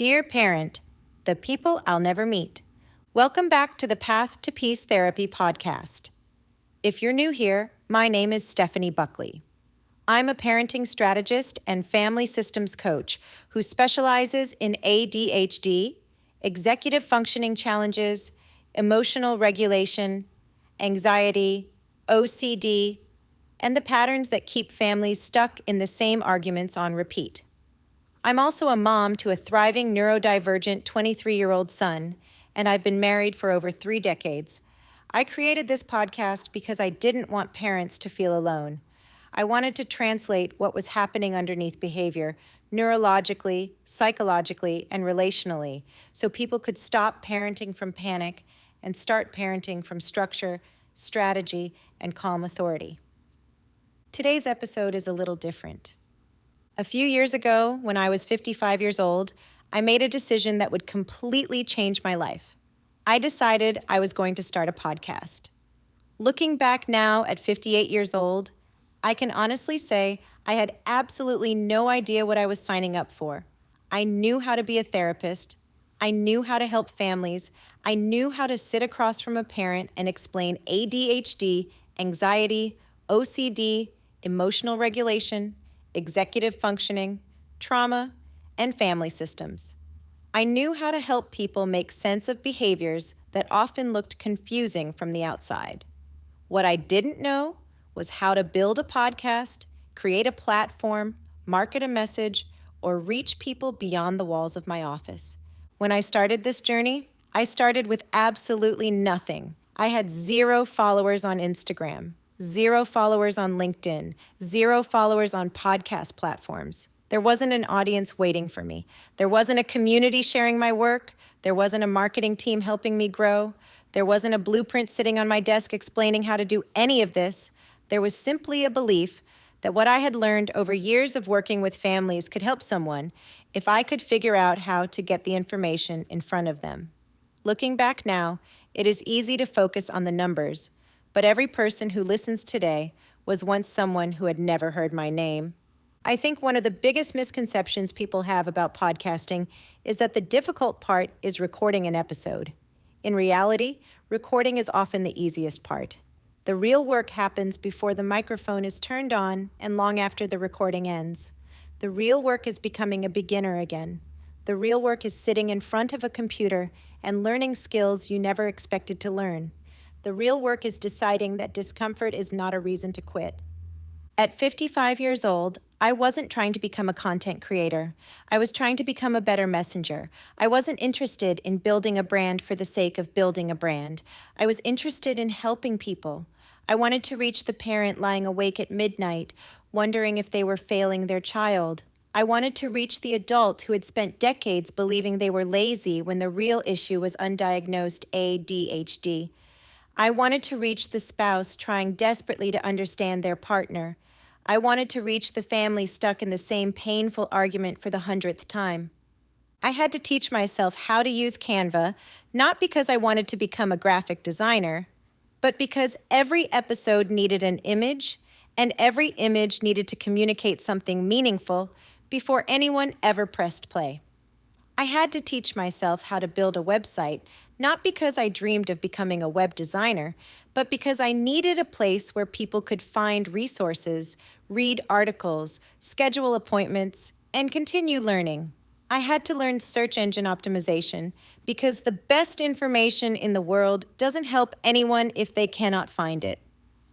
Dear Parent, the people I'll never meet. Welcome back to the Path to Peace Therapy podcast. If you're new here, my name is Stephanie Buckley. I'm a parenting strategist and family systems coach who specializes in ADHD, executive functioning challenges, emotional regulation, anxiety, OCD, and the patterns that keep families stuck in the same arguments on repeat. I'm also a mom to a thriving neurodivergent 23-year-old son, and I've been married for over 3 decades. I created this podcast because I didn't want parents to feel alone. I wanted to translate what was happening underneath behavior, neurologically, psychologically, and relationally, so people could stop parenting from panic and start parenting from structure, strategy, and calm authority. Today's episode is a little different. A few years ago, when I was 55 years old, I made a decision that would completely change my life. I decided I was going to start a podcast. Looking back now at 58 years old, I can honestly say I had absolutely no idea what I was signing up for. I knew how to be a therapist. I knew how to help families. I knew how to sit across from a parent and explain ADHD, anxiety, OCD, emotional regulation, executive functioning, trauma, and family systems. I knew how to help people make sense of behaviors that often looked confusing from the outside. What I didn't know was how to build a podcast, create a platform, market a message, or reach people beyond the walls of my office. When I started this journey, I started with absolutely nothing. I had 0 followers on Instagram, 0 followers on LinkedIn, 0 followers on podcast platforms. There wasn't an audience waiting for me. There wasn't a community sharing my work. There wasn't a marketing team helping me grow. There wasn't a blueprint sitting on my desk explaining how to do any of this. There was simply a belief that what I had learned over years of working with families could help someone if I could figure out how to get the information in front of them. Looking back now, it is easy to focus on the numbers, but every person who listens today was once someone who had never heard my name. I think one of the biggest misconceptions people have about podcasting is that the difficult part is recording an episode. In reality, recording is often the easiest part. The real work happens before the microphone is turned on and long after the recording ends. The real work is becoming a beginner again. The real work is sitting in front of a computer and learning skills you never expected to learn. The real work is deciding that discomfort is not a reason to quit. At 55 years old, I wasn't trying to become a content creator. I was trying to become a better messenger. I wasn't interested in building a brand for the sake of building a brand. I was interested in helping people. I wanted to reach the parent lying awake at midnight, wondering if they were failing their child. I wanted to reach the adult who had spent decades believing they were lazy when the real issue was undiagnosed ADHD. I wanted to reach the spouse trying desperately to understand their partner. I wanted to reach the family stuck in the same painful argument for the 100th time. I had to teach myself how to use Canva, not because I wanted to become a graphic designer, but because every episode needed an image, and every image needed to communicate something meaningful before anyone ever pressed play. I had to teach myself how to build a website, not because I dreamed of becoming a web designer, but because I needed a place where people could find resources, read articles, schedule appointments, and continue learning. I had to learn search engine optimization because the best information in the world doesn't help anyone if they cannot find it.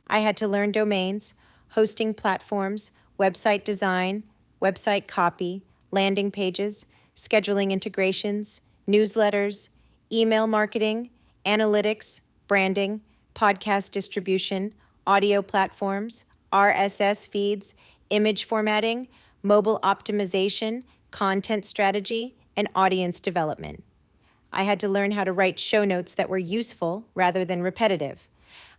I had to learn domains, hosting platforms, website design, website copy, landing pages, scheduling integrations, newsletters, email marketing, analytics, branding, podcast distribution, audio platforms, RSS feeds, image formatting, mobile optimization, content strategy, and audience development. I had to learn how to write show notes that were useful rather than repetitive.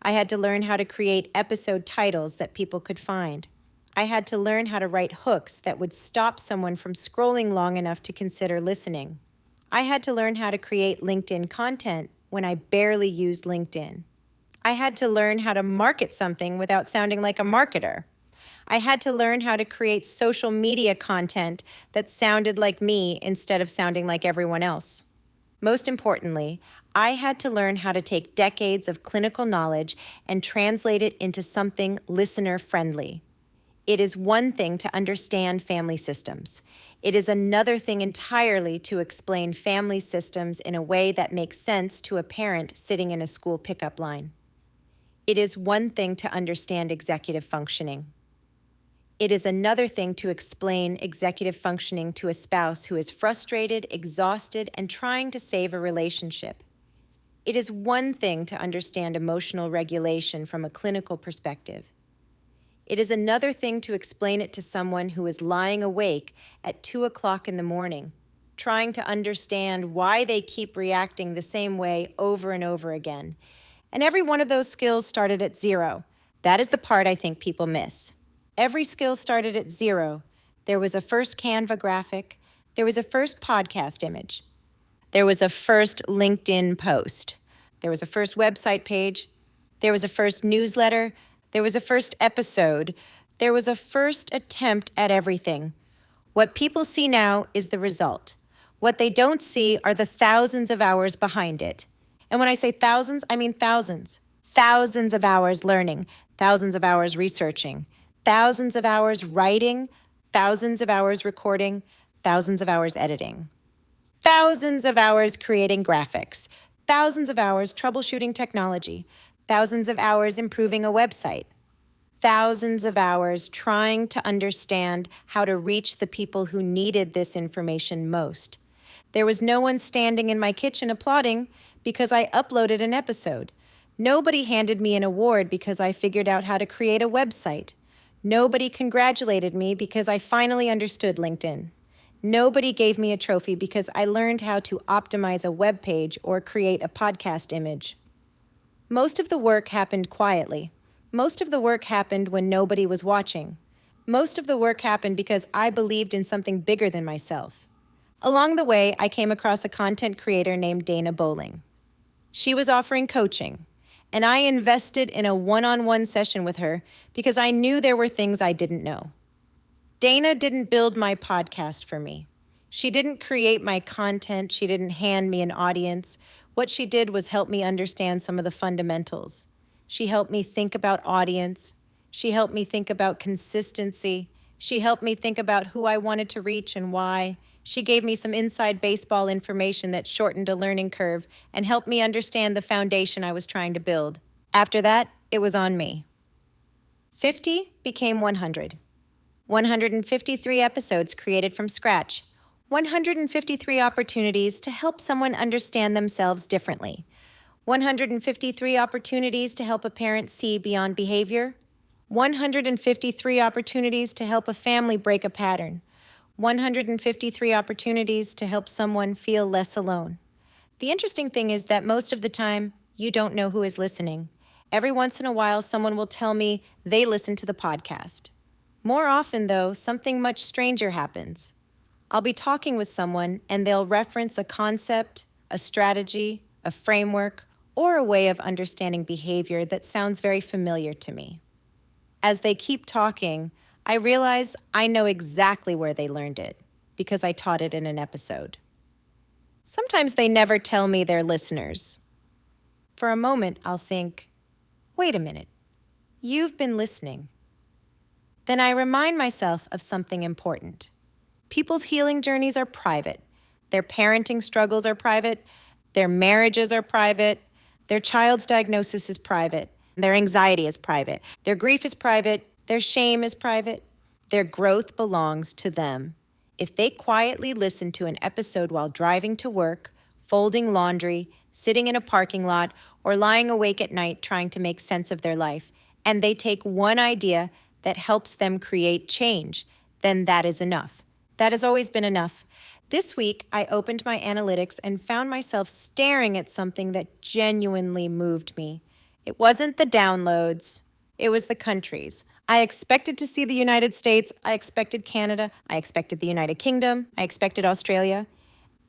I had to learn how to create episode titles that people could find. I had to learn how to write hooks that would stop someone from scrolling long enough to consider listening. I had to learn how to create LinkedIn content when I barely used LinkedIn. I had to learn how to market something without sounding like a marketer. I had to learn how to create social media content that sounded like me instead of sounding like everyone else. Most importantly, I had to learn how to take decades of clinical knowledge and translate it into something listener-friendly. It is one thing to understand family systems. It is another thing entirely to explain family systems in a way that makes sense to a parent sitting in a school pickup line. It is one thing to understand executive functioning. It is another thing to explain executive functioning to a spouse who is frustrated, exhausted, and trying to save a relationship. It is one thing to understand emotional regulation from a clinical perspective. It is another thing to explain it to someone who is lying awake at 2 o'clock in the morning, trying to understand why they keep reacting the same way over and over again. And every one of those skills started at zero. That is the part I think people miss. Every skill started at zero. There was a first Canva graphic. There was a first podcast image. There was a first LinkedIn post. There was a first website page. There was a first newsletter. There was a first episode. There was a first attempt at everything. What people see now is the result. What they don't see are the thousands of hours behind it. And when I say thousands, I mean thousands. Thousands of hours learning, thousands of hours researching, thousands of hours writing, thousands of hours recording, thousands of hours editing, thousands of hours creating graphics, thousands of hours troubleshooting technology, thousands of hours improving a website, thousands of hours trying to understand how to reach the people who needed this information most. There was no one standing in my kitchen applauding because I uploaded an episode. Nobody handed me an award because I figured out how to create a website. Nobody congratulated me because I finally understood LinkedIn. Nobody gave me a trophy because I learned how to optimize a web page or create a podcast image. Most of the work happened quietly. Most of the work happened when nobody was watching. Most of the work happened because I believed in something bigger than myself. Along the way, I came across a content creator named Dana Bowling. She was offering coaching, and I invested in a one-on-one session with her because I knew there were things I didn't know. Dana didn't build my podcast for me. She didn't create my content. She didn't hand me an audience. What she did was help me understand some of the fundamentals. She helped me think about audience. She helped me think about consistency. She helped me think about who I wanted to reach and why. She gave me some inside baseball information that shortened a learning curve and helped me understand the foundation I was trying to build. After that, it was on me. 50 became 100. 153 episodes created from scratch. 153 opportunities to help someone understand themselves differently. 153 opportunities to help a parent see beyond behavior. 153 opportunities to help a family break a pattern. 153 opportunities to help someone feel less alone. The interesting thing is that most of the time, you don't know who is listening. Every once in a while, someone will tell me they listen to the podcast. More often, though, something much stranger happens. I'll be talking with someone and they'll reference a concept, a strategy, a framework, or a way of understanding behavior that sounds very familiar to me. As they keep talking, I realize I know exactly where they learned it because I taught it in an episode. Sometimes they never tell me they're listeners. For a moment, I'll think, wait a minute, you've been listening. Then I remind myself of something important. People's healing journeys are private. Their parenting struggles are private. Their marriages are private. Their child's diagnosis is private. Their anxiety is private. Their grief is private. Their shame is private. Their growth belongs to them. If they quietly listen to an episode while driving to work, folding laundry, sitting in a parking lot, or lying awake at night trying to make sense of their life, and they take one idea that helps them create change, then that is enough. That has always been enough. This week, I opened my analytics and found myself staring at something that genuinely moved me. It wasn't the downloads. It was the countries. I expected to see the United States. I expected Canada. I expected the United Kingdom. I expected Australia.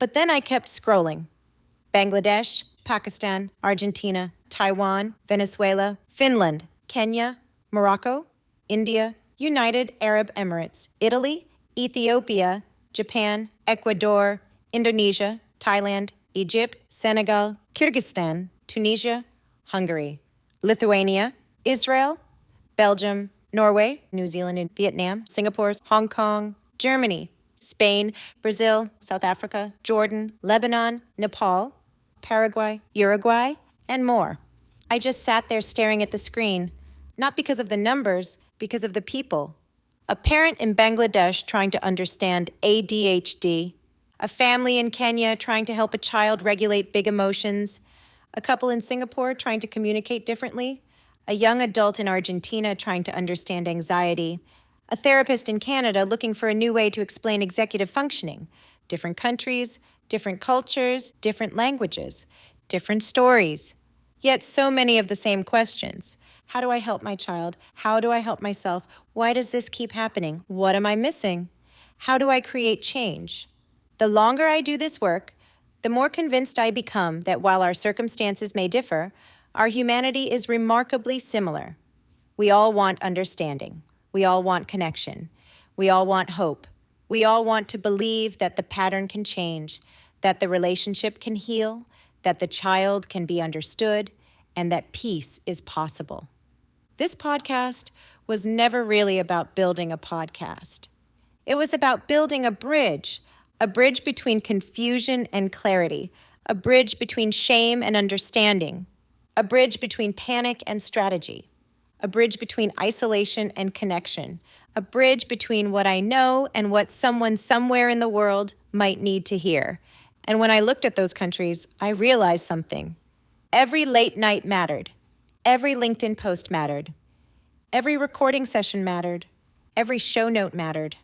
But then I kept scrolling. Bangladesh, Pakistan, Argentina, Taiwan, Venezuela, Finland, Kenya, Morocco, India, United Arab Emirates, Italy, Ethiopia, Japan, Ecuador, Indonesia, Thailand, Egypt, Senegal, Kyrgyzstan, Tunisia, Hungary, Lithuania, Israel, Belgium, Norway, New Zealand and Vietnam, Singapore, Hong Kong, Germany, Spain, Brazil, South Africa, Jordan, Lebanon, Nepal, Paraguay, Uruguay, and more. I just sat there staring at the screen, not because of the numbers, because of the people. A parent in Bangladesh trying to understand ADHD, a family in Kenya trying to help a child regulate big emotions, a couple in Singapore trying to communicate differently, a young adult in Argentina trying to understand anxiety, a therapist in Canada looking for a new way to explain executive functioning, different countries, different cultures, different languages, different stories, yet so many of the same questions. How do I help my child? How do I help myself? Why does this keep happening? What am I missing? How do I create change? The longer I do this work, the more convinced I become that while our circumstances may differ, our humanity is remarkably similar. We all want understanding. We all want connection. We all want hope. We all want to believe that the pattern can change, that the relationship can heal, that the child can be understood, and that peace is possible. This podcast was never really about building a podcast. It was about building a bridge between confusion and clarity, a bridge between shame and understanding, a bridge between panic and strategy, a bridge between isolation and connection, a bridge between what I know and what someone somewhere in the world might need to hear. And when I looked at those countries, I realized something. Every late night mattered. Every LinkedIn post mattered. Every recording session mattered. Every show note mattered.